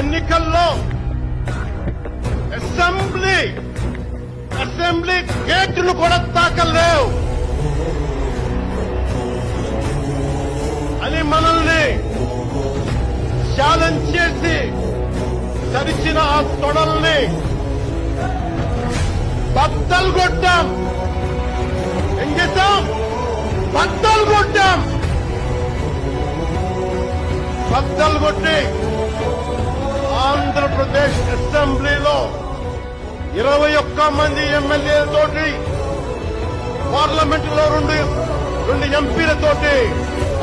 ఎన్నికల్లో అసెంబ్లీ గేట్ను కూడా తాకలేవు అని మనల్ని ఛాలెంజ్ చేసి తరిచిన ఆ తొడల్ని బద్దలు కొట్టాం. ఏం చేశాం? బద్దలు కొట్టాం. బద్దలు కొట్టి ఆంధ్రప్రదేశ్ అసెంబ్లీలో 21 మంది ఎమ్మెల్యేలతోటి పార్లమెంటులో రెండు ఎంపీలతోటి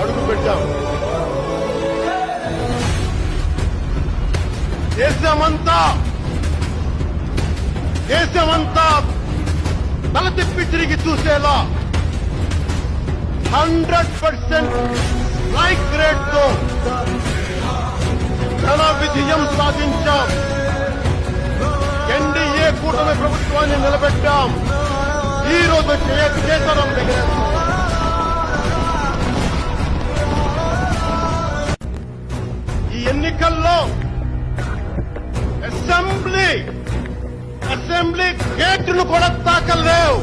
అడుగు పెట్టాం. దేశమంతా తల తిప్పి తిరిగి చూసేలా 100% స్ట్రైక్ రేట్ తో ఘన విజయం సాధించాం. ఎన్డీఏ కూటమి ప్రభుత్వాన్ని నిలబెట్టాం. ఈ రోజు చేతనం దగ్గర ఈ ఎన్నికల్లో అసెంబ్లీ గేట్ను కూడా తాకలేవు.